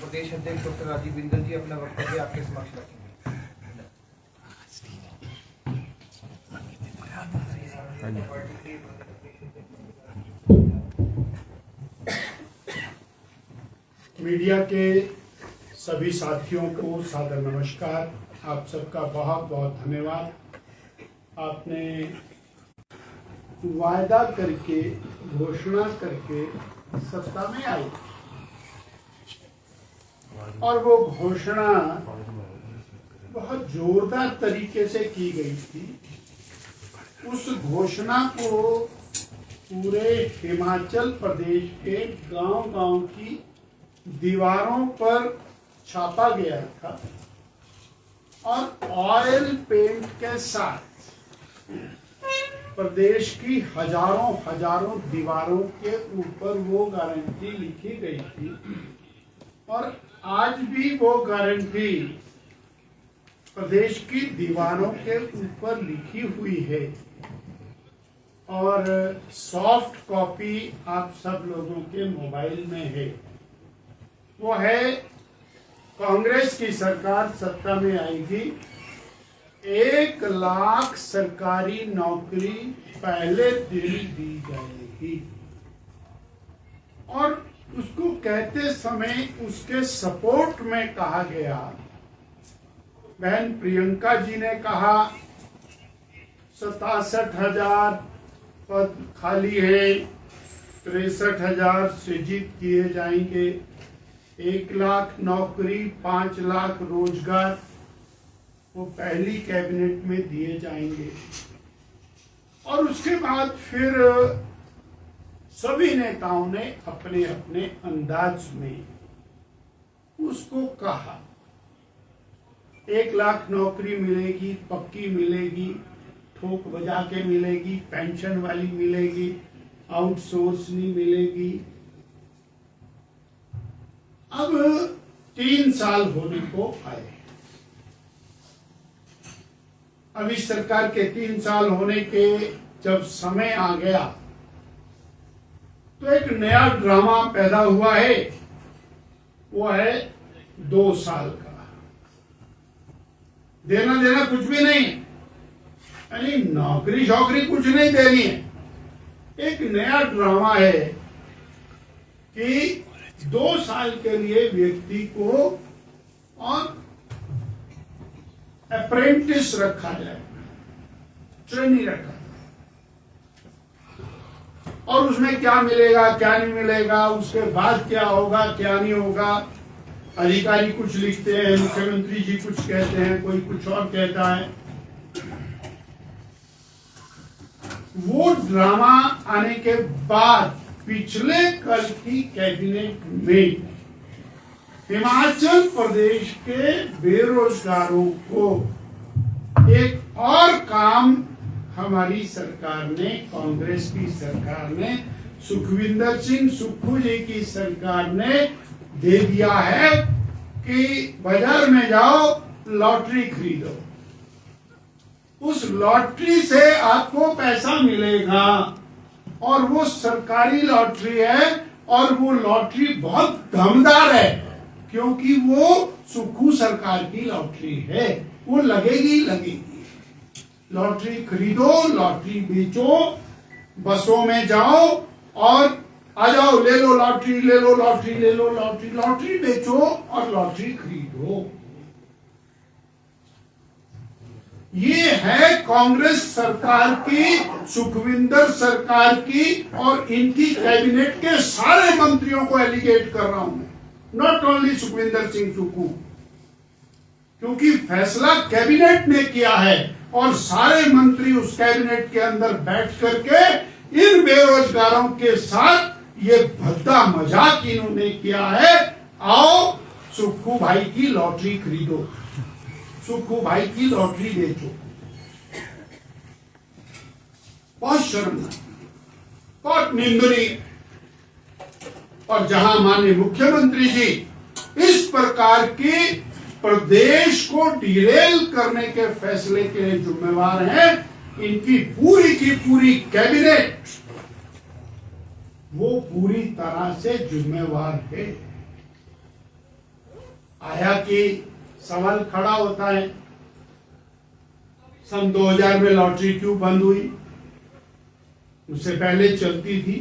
प्रदेश अध्यक्ष डॉक्टर राजीव बिंदल जी अपना वक्तव्य आपके समक्ष रखेंगे। मीडिया के सभी साथियों को सादर नमस्कार। आप सबका बहुत बहुत धन्यवाद। आपने वायदा करके, घोषणा करके सत्ता में आई और वो घोषणा बहुत जोरदार तरीके से की गई थी। उस घोषणा को पूरे हिमाचल प्रदेश के गांव-गांव की दीवारों पर छापा गया था और ऑयल पेंट के साथ प्रदेश की हजारों दीवारों के ऊपर वो गारंटी लिखी गई थी और आज भी वो गारंटी प्रदेश की दीवारों के ऊपर लिखी हुई है और सॉफ्ट कॉपी आप सब लोगों के मोबाइल में है। वो है, कांग्रेस की सरकार सत्ता में आएगी, 1 लाख सरकारी नौकरी पहले दिन दी जाएगी। और उसको कहते समय उसके सपोर्ट में कहा गया, बहन प्रियंका जी ने कहा 67,000 पद खाली है, 63,000 सृजित किए जाएंगे, 1 लाख नौकरी, 5 लाख रोजगार वो पहली कैबिनेट में दिए जाएंगे। और उसके बाद फिर सभी नेताओं ने अपने अपने अंदाज में उसको कहा 1 लाख नौकरी मिलेगी, पक्की मिलेगी, ठोक बजा के मिलेगी, पेंशन वाली मिलेगी, आउटसोर्स नहीं मिलेगी। अब 3 साल होने को आए। अब इस सरकार के 3 साल होने के जब समय आ गया तो एक नया ड्रामा पैदा हुआ है, वो है 2 साल का। देना कुछ भी नहीं, यानी नौकरी शौकरी कुछ नहीं देनी है। एक नया ड्रामा है कि 2 साल के लिए व्यक्ति को और अप्रेंटिस रखा जाए, ट्रेनी रखा, और उसमें क्या मिलेगा क्या नहीं मिलेगा, उसके बाद क्या होगा क्या नहीं होगा, अधिकारी कुछ लिखते हैं, मुख्यमंत्री जी कुछ कहते हैं, कोई कुछ और कहता है। वो ड्रामा आने के बाद पिछले कल की कैबिनेट में हिमाचल प्रदेश के बेरोजगारों को एक और काम हमारी सरकार ने, कांग्रेस की सरकार ने, सुखविंदर सिंह सुक्खू जी की सरकार ने दे दिया है कि बाजार में जाओ, लॉटरी खरीदो। उस लॉटरी से आपको पैसा मिलेगा और वो सरकारी लॉटरी है और वो लॉटरी बहुत दमदार है क्योंकि वो सुक्खू सरकार की लॉटरी है, वो लगेगी। लॉटरी खरीदो, लॉटरी बेचो, बसों में जाओ और आ जाओ, ले लो लॉटरी, ले लो लॉटरी, ले लो लॉटरी, लॉटरी बेचो और लॉटरी खरीदो। ये है कांग्रेस सरकार की, सुखविंदर सरकार की और इनकी कैबिनेट के सारे मंत्रियों को एलिगेट कर रहा हूं मैं, नॉट ओनली सुखविंदर सिंह सुक्खू, क्योंकि फैसला कैबिनेट ने किया है और सारे मंत्री उस कैबिनेट के अंदर बैठ करके इन बेरोजगारों के साथ ये भद्दा मजाक इन्होंने किया है। आओ सुक्खू भाई की लॉटरी खरीदो, सुक्खू भाई की लॉटरी बेचो। बहुत शर्मनाक, बहुत निंदनीय। और जहां माननीय मुख्यमंत्री जी इस प्रकार की प्रदेश को डिरेल करने के फैसले के लिए जिम्मेवार हैं, इनकी पूरी की पूरी कैबिनेट वो पूरी तरह से जिम्मेवार है। आया कि सवाल खड़ा होता है, सन 2000 में लॉटरी क्यों बंद हुई? उससे पहले चलती थी।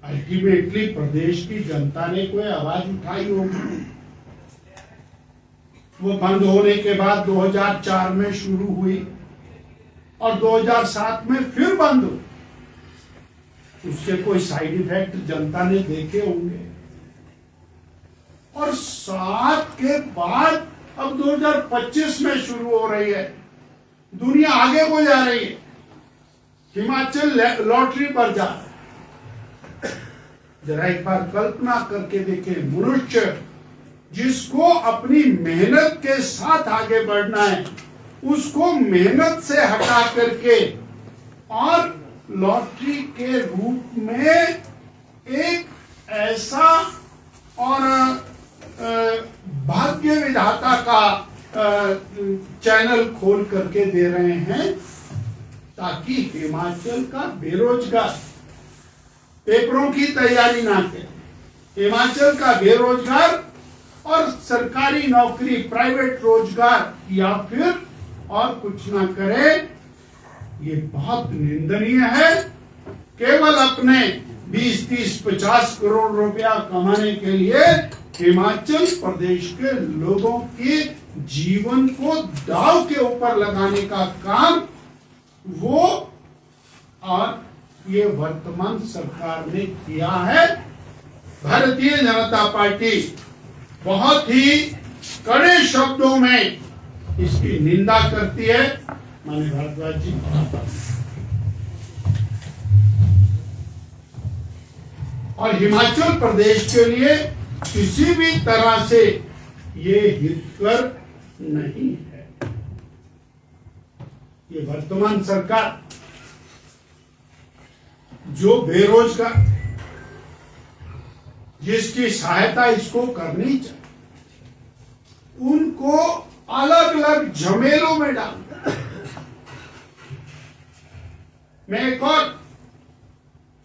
अल्टीमेटली प्रदेश की जनता ने कोई आवाज उठाई होगी। वो बंद होने के बाद 2004 में शुरू हुई और 2007 में फिर बंद हुई। उसके कोई साइड इफेक्ट जनता ने देखे होंगे और 7 के बाद अब 2025 में शुरू हो रही है। दुनिया आगे को जा रही है, हिमाचल लॉटरी पर जा रहा है। जरा एक बार कल्पना करके देखें, मनुष्य जिसको अपनी मेहनत के साथ आगे बढ़ना है, उसको मेहनत से हटा करके और लॉटरी के रूप में एक ऐसा और भाग्य विधाता का चैनल खोल करके दे रहे हैं ताकि हिमाचल का बेरोजगार पेपरों की तैयारी ना करे, हिमाचल का बेरोजगार और सरकारी नौकरी, प्राइवेट रोजगार या फिर और कुछ ना करे। ये बहुत निंदनीय है। केवल अपने 20, 30, 50 करोड़ रुपया कमाने के लिए हिमाचल प्रदेश के लोगों के जीवन को दांव के ऊपर लगाने का काम वो और ये वर्तमान सरकार ने किया है। भारतीय जनता पार्टी बहुत ही कड़े शब्दों में इसकी निंदा करती है। माननीय भारद्वाज जी, और हिमाचल प्रदेश के लिए किसी भी तरह से ये हितकर नहीं है। ये वर्तमान सरकार जो बेरोजगार, जिसकी सहायता इसको करनी चाहिए, उनको अलग अलग झमेलों में डालता है। मैं एक और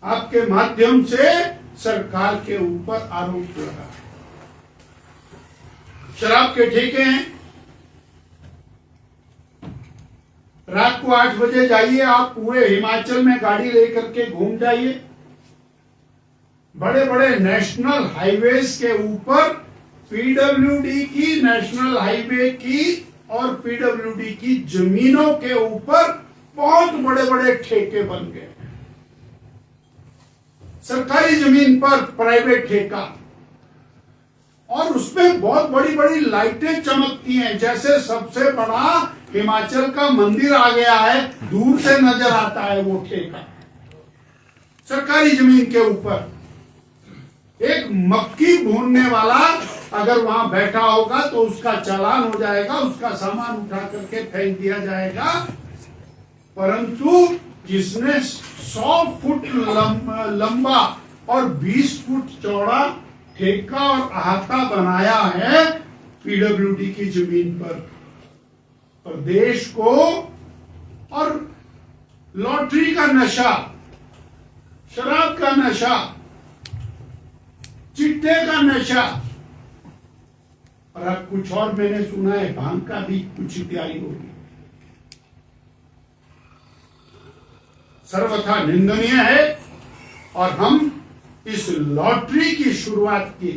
आपके माध्यम से सरकार के ऊपर आरोप लगा, शराब के ठेके हैं। रात को 8 बजे जाइए, आप पूरे हिमाचल में गाड़ी लेकर के घूम जाइए, बड़े बड़े नेशनल हाईवेज के ऊपर पीडब्ल्यूडी की, नेशनल हाईवे की और पीडब्ल्यूडी की जमीनों के ऊपर बहुत बड़े बड़े ठेके बन गए। सरकारी जमीन पर प्राइवेट ठेका, और उसमें बहुत बड़ी बड़ी लाइटें चमकती हैं, जैसे सबसे बड़ा हिमाचल का मंदिर आ गया है, दूर से नजर आता है वो ठेका सरकारी जमीन के ऊपर। एक मक्खी भूनने वाला अगर वहां बैठा होगा तो उसका चालान हो जाएगा, उसका सामान उठा करके फेंक दिया जाएगा। परंतु जिसने 100 फुट लंबा और 20 फुट चौड़ा ठेका और अहाता बनाया है पीडब्ल्यूडी की जमीन पर, प्रदेश को और लॉटरी का नशा, शराब का नशा, चिट्टे का नशा, और अब कुछ और मैंने सुना है भांग का भी कुछ तैयारी होगी। सर्वथा निंदनीय है और हम इस लॉटरी की शुरुआत की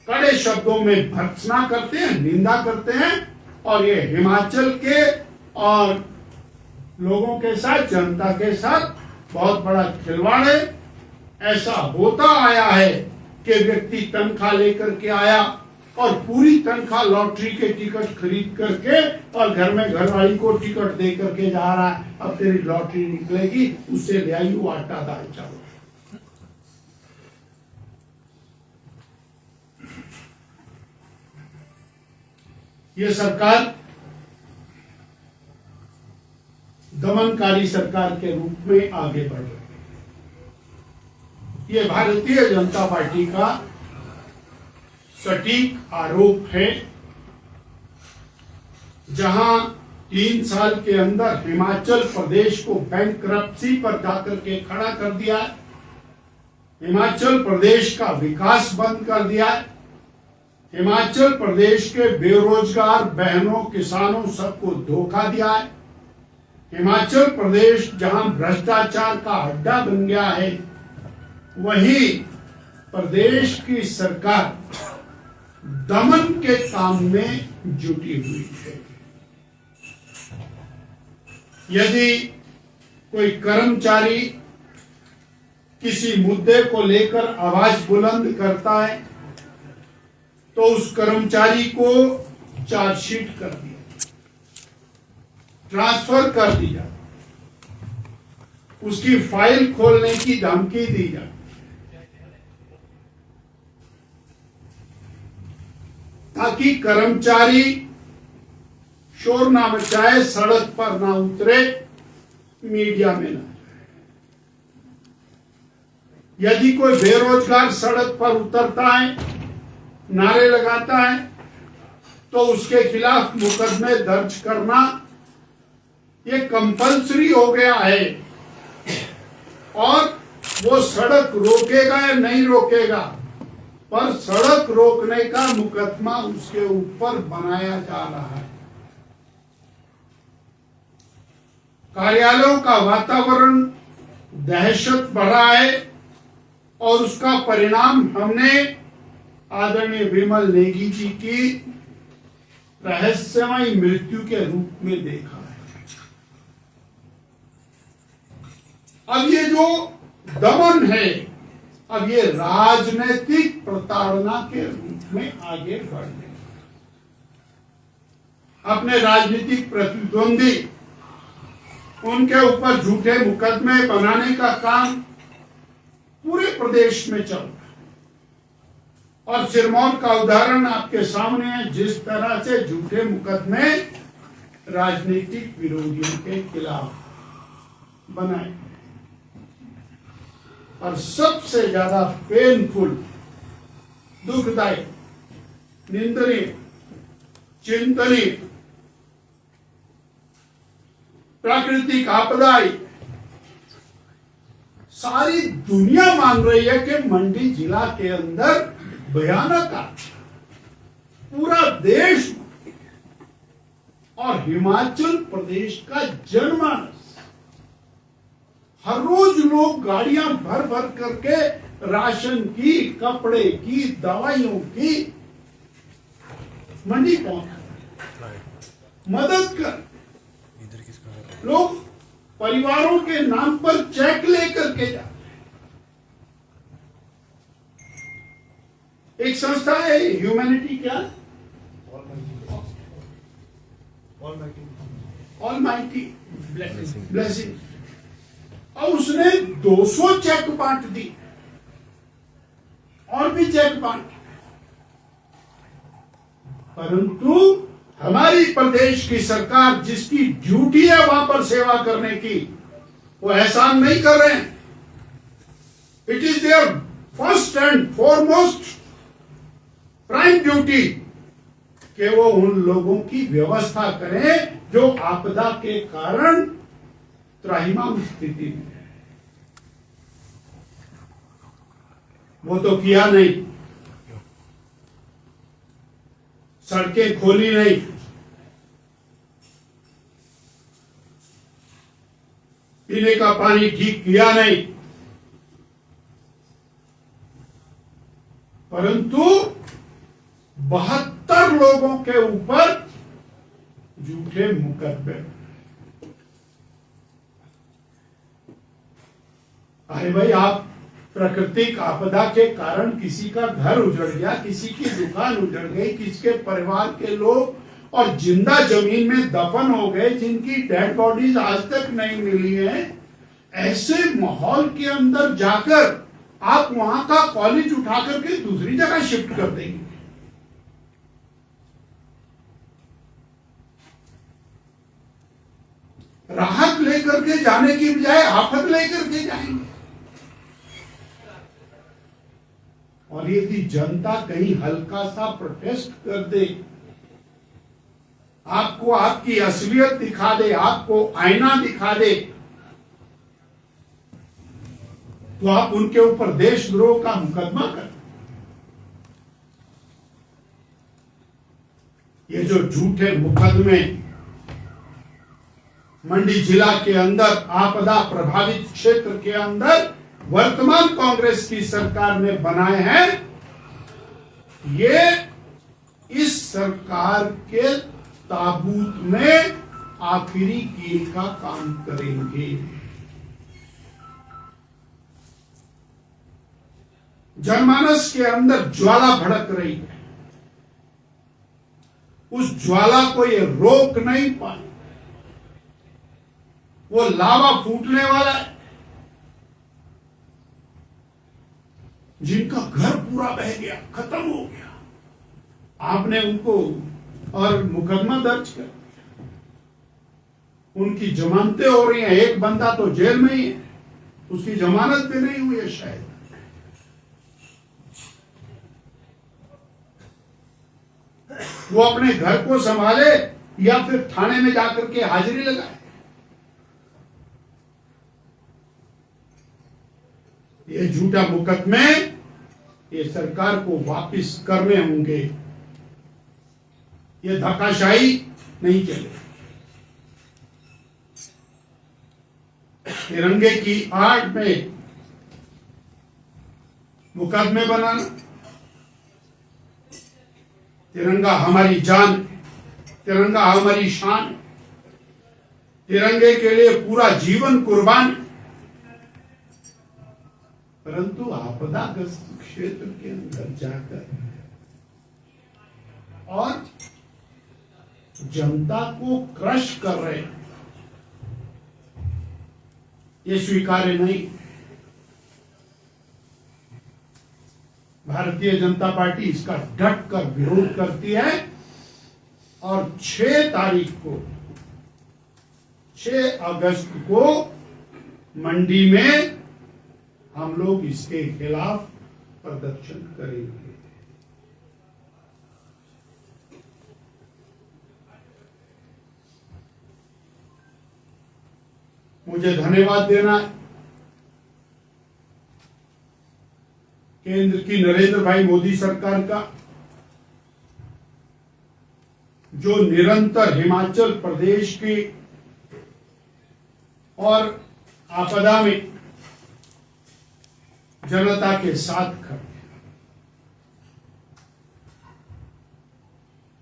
कड़े शब्दों में भर्त्सना करते हैं, निंदा करते हैं, और ये हिमाचल के और लोगों के साथ, जनता के साथ बहुत बड़ा खिलवाड़ है। ऐसा होता आया है कि व्यक्ति तनख्वाह लेकर के आया और पूरी तनख्वाह लॉटरी के टिकट खरीद करके और घर में घरवाली को टिकट दे करके जा रहा है, अब तेरी लॉटरी निकलेगी, उससे ले आई वो आटा दाल चावल। ये सरकार दमनकारी सरकार के रूप में आगे बढ़ रही है। ये भारतीय जनता पार्टी का सटीक आरोप है। जहां 3 साल के अंदर हिमाचल प्रदेश को बैंकरप्सी पर जाकर के खड़ा कर दिया, हिमाचल प्रदेश का विकास बंद कर दिया, हिमाचल प्रदेश के बेरोजगार बहनों, किसानों सबको धोखा दिया है। हिमाचल प्रदेश जहां भ्रष्टाचार का अड्डा बन गया है, वहीं प्रदेश की सरकार दमन के काम में जुटी हुई है। यदि कोई कर्मचारी किसी मुद्दे को लेकर आवाज बुलंद करता है तो उस कर्मचारी को चार्जशीट कर दिया, ट्रांसफर कर दिया, उसकी फाइल खोलने की धमकी दी जाती, ताकि कर्मचारी शोर ना मचाए, सड़क पर ना उतरे, मीडिया में ना। यदि कोई बेरोजगार सड़क पर उतरता है, नारे लगाता है, तो उसके खिलाफ मुकदमे दर्ज करना ये कंपल्सरी हो गया है। और वो सड़क रोकेगा या नहीं रोकेगा, पर सड़क रोकने का मुकदमा उसके ऊपर बनाया जा रहा है। कार्यालयों का वातावरण दहशत बढ़ा है और उसका परिणाम हमने आदरणीय विमल नेगी जी की रहस्यमयी मृत्यु के रूप में देखा है। अब ये जो दमन है, अब ये राजनीतिक प्रताड़ना के रूप में आगे बढ़ गए। अपने राजनीतिक प्रतिद्वंदी, उनके ऊपर झूठे मुकदमे बनाने का काम पूरे प्रदेश में चल रहा है। और सिरमौर का उदाहरण आपके सामने है, जिस तरह से झूठे मुकदमे राजनीतिक विरोधियों के खिलाफ बनाए। और सबसे ज्यादा पेनफुल, दुखदायी, निंदनीय, चिंतनीय, प्राकृतिक आपदाएं सारी दुनिया मान रही है कि मंडी जिला के अंदर भयानक पूरा देश और हिमाचल प्रदेश का जनमानस, हर रोज लोग गाड़ियां भर भर करके राशन की, कपड़े की, दवाइयों की मंडी पहुंच मदद कर, लोग परिवारों के नाम पर चेक लेकर के जाते। एक संस्था है ह्यूमैनिटी, क्या ऑलमाइटी ब्लेसिंग, और उसने 200 चेक बांट दी और भी चेक बांट। परंतु हमारी प्रदेश की सरकार, जिसकी ड्यूटी है वहां पर सेवा करने की, वो एहसान नहीं कर रहे हैं। It is their first and foremost prime duty कि वो उन लोगों की व्यवस्था करें जो आपदा के कारण त्राहिमाम स्थिति में है। वो तो किया नहीं, सड़कें खोली नहीं, पीने का पानी ठीक किया नहीं, परंतु 72 लोगों के ऊपर झूठे मुकदमे। अरे भाई, आप प्राकृतिक आपदा के कारण किसी का घर उजड़ गया, किसी की दुकान उजड़ गई, किसी के परिवार के लोग और जिंदा जमीन में दफन हो गए, जिनकी डेड बॉडीज आज तक नहीं मिली है। ऐसे माहौल के अंदर जाकर आप वहां का कॉलेज उठा करके दूसरी जगह शिफ्ट कर देंगे। राहत लेकर के जाने की बजाय आफत लेकर के जाएंगे। और यदि जनता कहीं हल्का सा प्रोटेस्ट कर दे, आपको आपकी असलियत दिखा दे, आपको आईना दिखा दे, तो आप उनके ऊपर देशद्रोह का मुकदमा कर। ये जो झूठे मुकदमे मंडी जिला के अंदर आपदा प्रभावित क्षेत्र के अंदर वर्तमान कांग्रेस की सरकार ने बनाए हैं, ये इस सरकार के ताबूत में आखिरी कील का काम करेंगे। जनमानस के अंदर ज्वाला भड़क रही है, उस ज्वाला को ये रोक नहीं पाए, वो लावा फूटने वाला है। जिनका घर पूरा बह गया, खत्म हो गया, आपने उनको और मुकदमा दर्ज कर दिया, उनकी जमानतें हो रही हैं। एक बंदा तो जेल में ही है, उसकी जमानत भी नहीं हुई है शायद। वो अपने घर को संभाले या फिर थाने में जाकर के हाजिरी लगाए। ये झूठा मुकदमे ये सरकार को वापस करने होंगे, ये धक्काशाही नहीं चले। तिरंगे की आड़ में मुकदमे बनाना, तिरंगा हमारी जान, तिरंगा हमारी शान, तिरंगे के लिए पूरा जीवन कुर्बान। परंतु आपदाग्रस्त क्षेत्र के अंदर जाकर और जनता को क्रश कर रहे हैं, ये स्वीकार्य नहीं। भारतीय जनता पार्टी इसका डट कर विरोध करती है और 6 तारीख को 6 अगस्त को मंडी में हम लोग इसके खिलाफ प्रदर्शन करेंगे। मुझे धन्यवाद देना है केंद्र की नरेंद्र भाई मोदी सरकार का, जो निरंतर हिमाचल प्रदेश की और आपदा में जनता के साथ खड़े।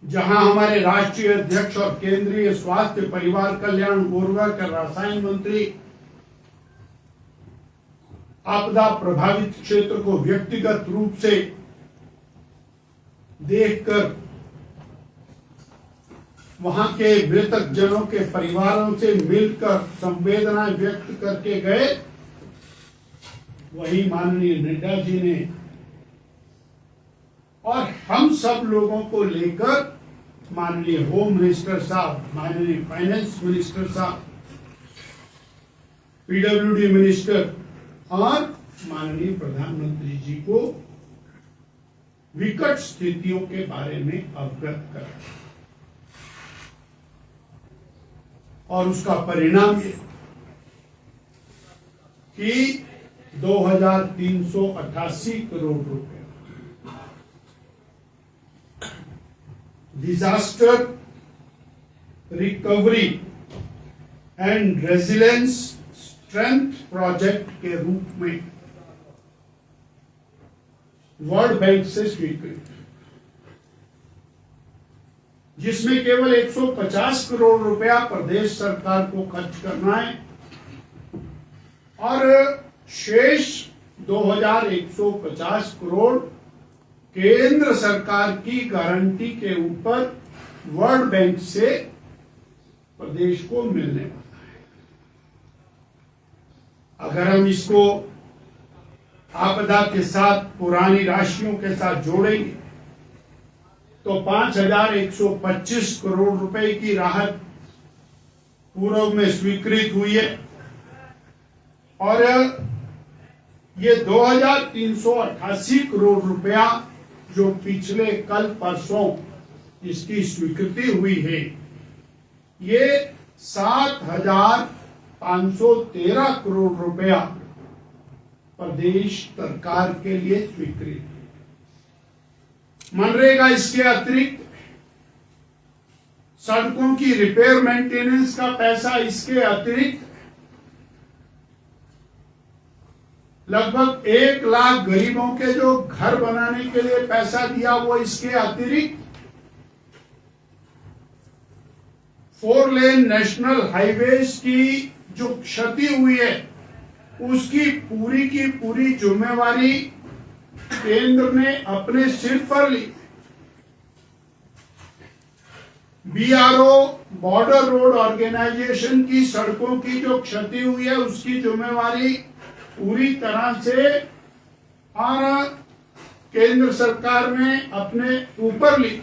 जहां हमारे राष्ट्रीय अध्यक्ष और केंद्रीय स्वास्थ्य परिवार कल्याण उर्वरक और रसायन मंत्री आपदा प्रभावित क्षेत्र को व्यक्तिगत रूप से देखकर वहां के मृतक जनों के परिवारों से मिलकर संवेदनाएं व्यक्त करके गए, वही माननीय नड्डा जी ने और हम सब लोगों को लेकर माननीय होम मिनिस्टर साहब, माननीय फाइनेंस मिनिस्टर साहब, पीडब्ल्यूडी मिनिस्टर और माननीय प्रधानमंत्री जी को विकट स्थितियों के बारे में अवगत करा और उसका परिणाम ये कि 2388 करोड़ रुपए disaster recovery and resilience strength project के रूप में वर्ल्ड बैंक से स्वीकृत, जिसमें केवल 150 करोड़ रुपया प्रदेश सरकार को खर्च करना है और शेष 2150 करोड़ केंद्र सरकार की गारंटी के ऊपर वर्ल्ड बैंक से प्रदेश को मिलने वाला है। अगर हम इसको आपदा के साथ पुरानी राशियों के साथ जोड़ेंगे तो 5125 करोड़ रुपए की राहत पूर्व में स्वीकृत हुई है और ये 2388 करोड़ रुपया जो पिछले कल परसों इसकी स्वीकृति हुई है, ये 7513 करोड़ रुपया प्रदेश सरकार के लिए स्वीकृत है। मनरेगा इसके अतिरिक्त सड़कों की रिपेयर मेंटेनेंस का पैसा इसके अतिरिक्त लगभग 1 लाख गरीबों के जो घर बनाने के लिए पैसा दिया वो इसके अतिरिक्त 4 लेन नेशनल हाईवेज की जो क्षति हुई है उसकी पूरी की पूरी जिम्मेवारी केंद्र ने अपने सिर पर ली। बीआरओ बॉर्डर रोड ऑर्गेनाइजेशन की सड़कों की जो क्षति हुई है उसकी जिम्मेवारी पूरी तरह से और केंद्र सरकार ने अपने ऊपर ली।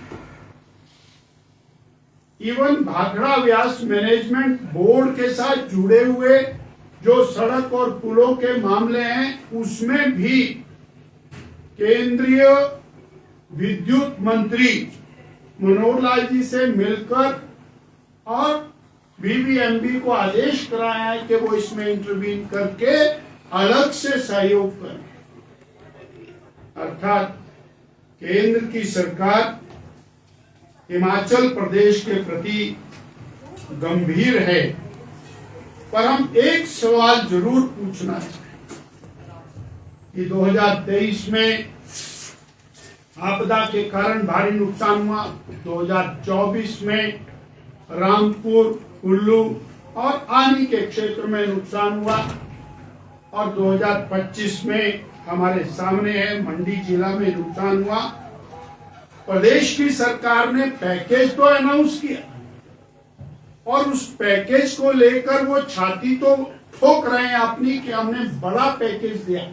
इवन भाखड़ा व्यास मैनेजमेंट बोर्ड के साथ जुड़े हुए जो सड़क और पुलों के मामले हैं उसमें भी केंद्रीय विद्युत मंत्री मनोहर लाल जी से मिलकर और बीबीएमबी को आदेश कराया है कि वो इसमें इंटरवीन करके अलग से सहयोग करें। अर्थात केंद्र की सरकार हिमाचल प्रदेश के प्रति गंभीर है। पर हम एक सवाल जरूर पूछना चाहें कि 2023 में आपदा के कारण भारी नुकसान हुआ, 2024 में रामपुर, कुल्लू और आनी के क्षेत्र में नुकसान हुआ और 2025 में हमारे सामने है मंडी जिला में नुकसान हुआ। प्रदेश की सरकार ने पैकेज तो अनाउंस किया और उस पैकेज को लेकर वो छाती तो ठोक रहे हैं अपनी कि हमने बड़ा पैकेज दिया,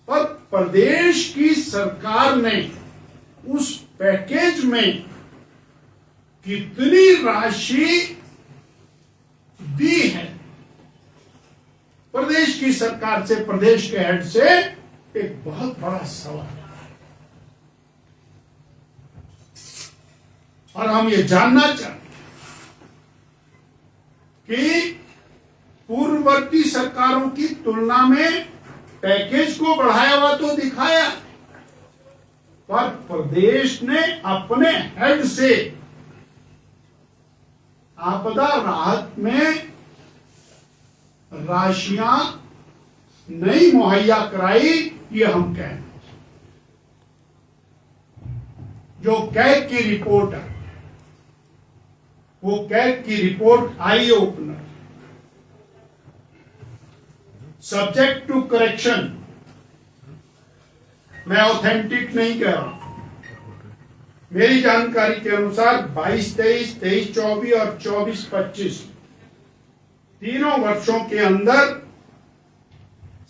पर प्रदेश की सरकार ने उस पैकेज में कितनी राशि दी है, प्रदेश की सरकार से, प्रदेश के हेड से एक बहुत बड़ा सवाल है। और हम ये जानना चाहते कि पूर्ववर्ती सरकारों की तुलना में पैकेज को बढ़ाया हुआ तो दिखाया, पर प्रदेश ने अपने हेड से आपदा राहत में राशियां नहीं मुहैया कराई, ये हम कहें। जो कैग की रिपोर्ट है, वो कैग की report eye opener, subject to correction, मैं ऑथेंटिक नहीं कह रहा, मेरी जानकारी के अनुसार 22-23, 23-24 और 24-25 तीनों वर्षों के अंदर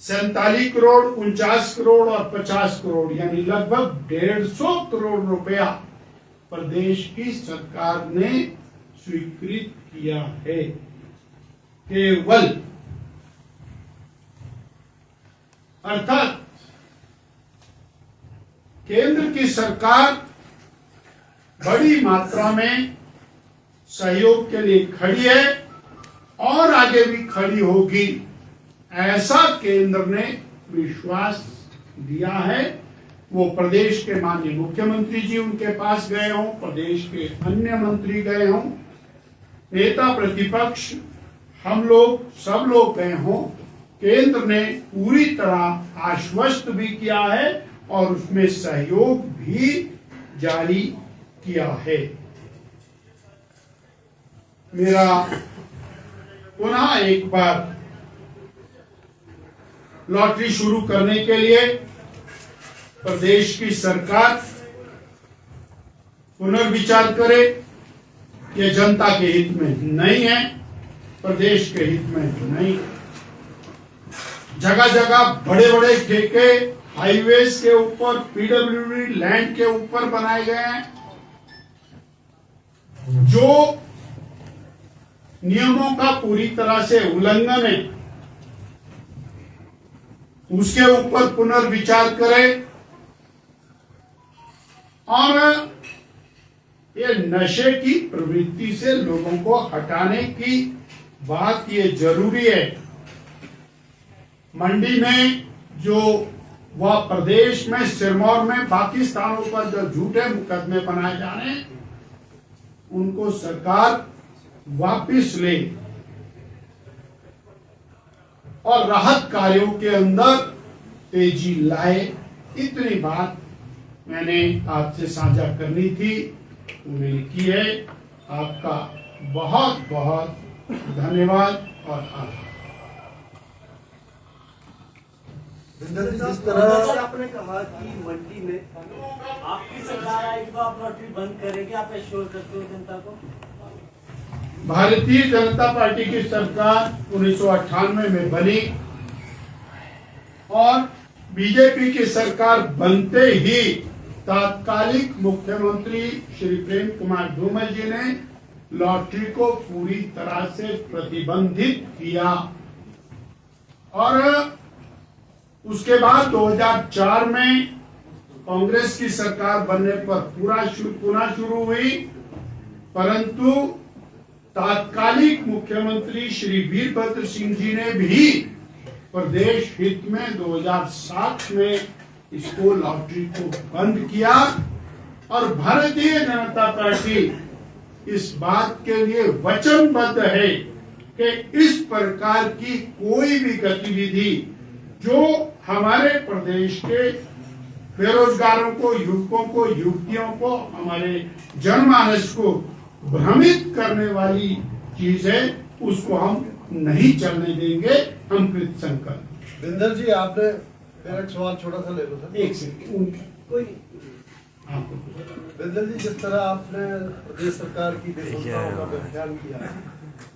47 करोड़, 49 करोड़ और 50 करोड़ यानी लगभग 150 करोड़ रुपया प्रदेश की सरकार ने स्वीकृत किया है। केवल अर्थात केंद्र की सरकार बड़ी मात्रा में सहयोग के लिए खड़ी है और आगे भी खड़ी होगी, ऐसा केंद्र ने विश्वास दिया है। वो प्रदेश के माननीय मुख्यमंत्री जी उनके पास गए हों, प्रदेश के अन्य मंत्री गए हों, नेता प्रतिपक्ष हम लोग सब लोग गए हों, केंद्र ने पूरी तरह आश्वस्त भी किया है और उसमें सहयोग भी जारी किया है। मेरा पुनः एक बार लॉटरी शुरू करने के लिए प्रदेश की सरकार पुनर्विचार करे, ये जनता के हित में नहीं है, प्रदेश के हित में नहीं। जगह जगह बड़े बड़े ठेके हाईवेज के ऊपर, पीडब्ल्यूडी लैंड के ऊपर बनाए गए हैं, जो नियमों का पूरी तरह से उल्लंघन है, उसके ऊपर पुनर्विचार करें और ये नशे की प्रवृत्ति से लोगों को हटाने की बात ये जरूरी है। मंडी में जो वह प्रदेश में, सिरमौर में, बाकी स्थानों पर जो झूठे मुकदमे बनाए जा रहे हैं, उनको सरकार वापस ले और राहत कार्यों के अंदर तेजी लाए। इतनी बात मैंने आपसे साझा करनी थी, वो मैंने की है। आपका बहुत बहुत धन्यवाद और आभार। बिंदल जी, जिस तरह आपने कहा कि मंडी में आपकी सरकार आएगी तो आप लॉटरी बंद करेगी, आप एश्योर करते हो जनता को? भारतीय जनता पार्टी की सरकार 1998 में बनी और बीजेपी की सरकार बनते ही तात्कालिक मुख्यमंत्री श्री प्रेम कुमार धूमल जी ने लॉटरी को पूरी तरह से प्रतिबंधित किया और उसके बाद 2004 में कांग्रेस की सरकार बनने पर पुनः शुरू हुई, परंतु तात्कालिक मुख्यमंत्री श्री वीरभद्र सिंह जी ने भी प्रदेश हित में 2007 में इसको लॉटरी को बंद किया और भारतीय जनता पार्टी इस बात के लिए वचनबद्ध है कि इस प्रकार की कोई भी गतिविधि जो हमारे प्रदेश के बेरोजगारों को, युवकों को, युवतियों को, हमारे जनमानस को भ्रमित करने वाली चीज है, उसको हम नहीं चलने देंगे। हम कृत संकल्प। बिंदल जी, आपने मेरा एक सवाल छोटा सा ले लो सर। एक सेकंड, कोई बिंदल जी, जिस तरह आपने प्रदेश सरकार की विफलताओं का व्याख्यान किया,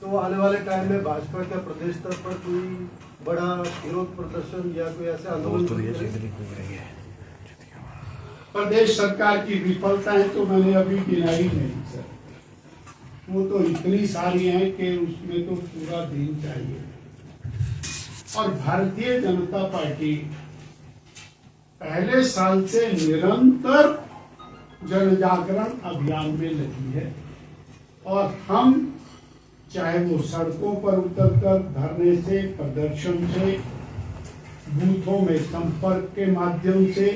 तो आने वाले टाइम में भाजपा के प्रदेश स्तर पर कोई बड़ा विरोध प्रदर्शन या कोई ऐसे आंदोलन प्रदेश सरकार की विफलताएं तो मैंने अभी गिनाई नहीं सर, वो तो इतनी सारी हैं कि उसमें तो पूरा दिन चाहिए। और भारतीय जनता पार्टी पहले साल से निरंतर जन जागरण अभियान में लगी है और हम चाहे वो सड़कों पर उतरकर धरने से, प्रदर्शन से, बूथों में संपर्क के माध्यम से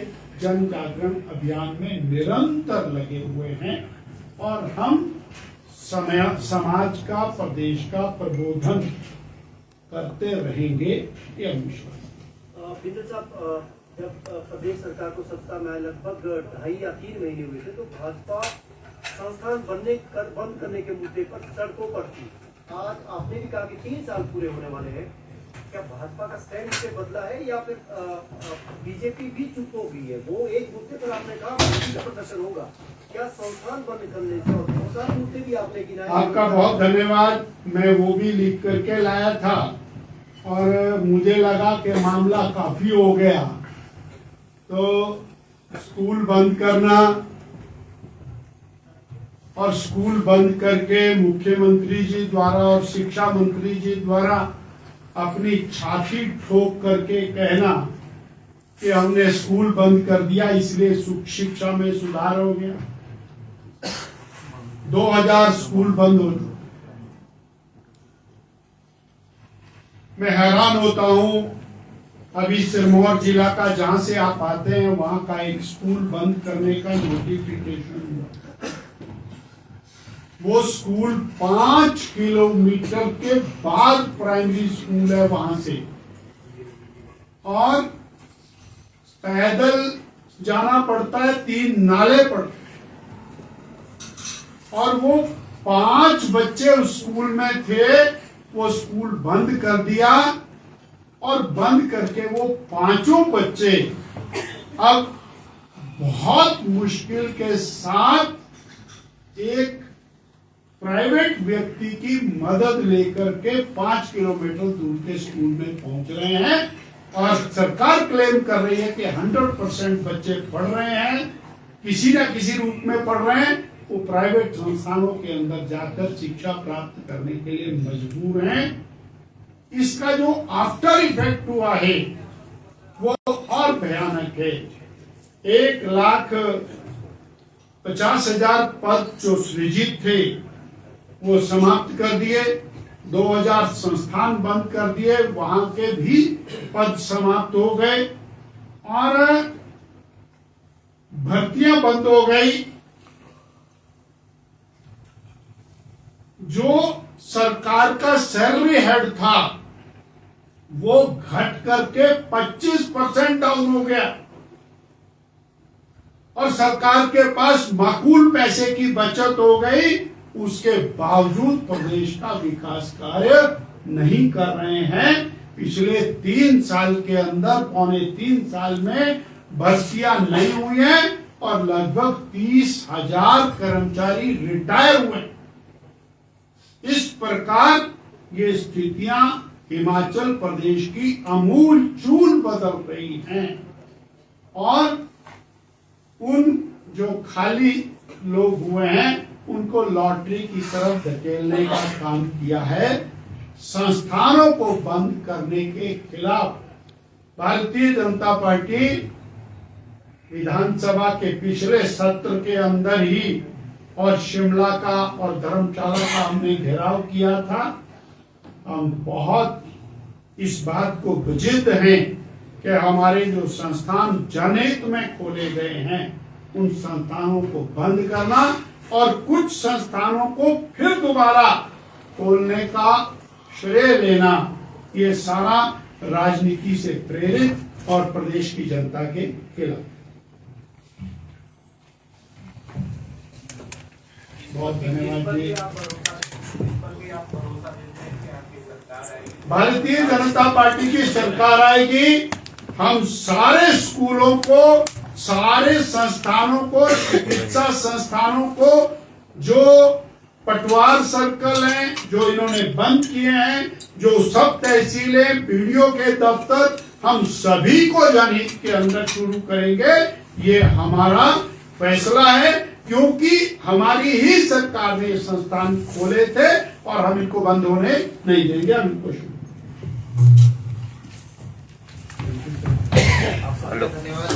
जन जागरण अभियान में निरंतर लगे हुए हैं और हम समाज का, प्रदेश का प्रबोधन करते रहेंगे, ये विश्वास। बिंदु साहब, जब प्रदेश सरकार को सत्ता में लगभग 2.5 या 3 महीने हुए थे तो भाजपा संस्थान बंद करने के मुद्दे पर सड़कों पर थी। आज आपने भी कहा कि 3 साल पूरे होने वाले हैं, क्या भाजपा का स्टैंड से बदला है या फिर बीजेपी भी चुप हो गई है? वो एक मुद्दे पर आपने कहा का प्रदर्शन होगा, क्या संस्थान बंद करने से? और बहुत सारे मुद्दे भी आपने गिनाए। आपका बहुत धन्यवाद। मैं वो भी लिख करके लाया था और मुझे लगा कि मामला काफी हो गया, तो स्कूल बंद करना और स्कूल बंद करके मुख्यमंत्री जी द्वारा और शिक्षा मंत्री जी द्वारा अपनी छाती ठोक करके कहना कि हमने स्कूल बंद कर दिया इसलिए शिक्षा में सुधार हो गया। 2000 स्कूल बंद हो गए। मैं हैरान होता हूं, अभी सिरमौर जिला का जहां से आप आते हैं वहां का एक स्कूल बंद करने का नोटिफिकेशन हुआ। वो स्कूल 5 किलोमीटर के बाद प्राइमरी स्कूल है वहां से और पैदल जाना पड़ता है, 3 नाले पड़ते और वो 5 बच्चे उस स्कूल में थे, वो स्कूल बंद कर दिया और बंद करके वो 5 बच्चे अब बहुत मुश्किल के साथ एक प्राइवेट व्यक्ति की मदद लेकर के 5 किलोमीटर दूर के स्कूल में पहुंच रहे हैं और सरकार क्लेम कर रही है कि 100% बच्चे पढ़ रहे हैं, किसी न किसी रूप में पढ़ रहे हैं, वो प्राइवेट संस्थानों के अंदर जाकर शिक्षा प्राप्त करने के लिए मजबूर हैं। इसका जो आफ्टर इफेक्ट हुआ है वो और भयानक है। 1,50,000 पद जो सृजित थे वो समाप्त कर दिए, 2000 संस्थान बंद कर दिए, वहां के भी पद समाप्त हो गए और भर्तियां बंद हो गई जो सरकार का सैलरी हेड था वो घट करके 25% डाउन हो गया और सरकार के पास माकूल पैसे की बचत हो गई, उसके बावजूद प्रदेश का विकास कार्य नहीं कर रहे हैं। पिछले 3 साल के अंदर, पौने 3 साल में भर्तियां नहीं हुई हैं और लगभग 30,000 कर्मचारी रिटायर हुए। इस प्रकार ये स्थितियां हिमाचल प्रदेश की आमूल चूल बदल रही हैं और उन जो खाली लोग हुए हैं उनको लॉटरी की तरफ धकेलने का काम किया है। संस्थानों को बंद करने के खिलाफ भारतीय जनता पार्टी विधानसभा के पिछले सत्र के अंदर ही और शिमला का और धर्मशाला का हमने घेराव किया था। हम बहुत इस बात को गुजिद हैं कि हमारे जो संस्थान जनहित में खोले गए हैं उन संस्थानों को बंद करना और कुछ संस्थानों को फिर दोबारा खोलने का श्रेय लेना, ये सारा राजनीति से प्रेरित और प्रदेश की जनता के खिलाफ। बहुत धन्यवाद जी। भारतीय जनता पार्टी की सरकार आएगी, हम सारे स्कूलों को, सारे संस्थानों को, चिकित्सा संस्थानों को, जो पटवार सर्कल हैं जो इन्होंने बंद किए हैं, जो सब तहसीलें, बीडीओ के दफ्तर, हम सभी को जनहित के अंदर शुरू करेंगे। ये हमारा फैसला है क्योंकि हमारी ही सरकार ने संस्थान खोले थे और हम इनको बंद होने नहीं देंगे। हम इनको शुरू धन्यवाद।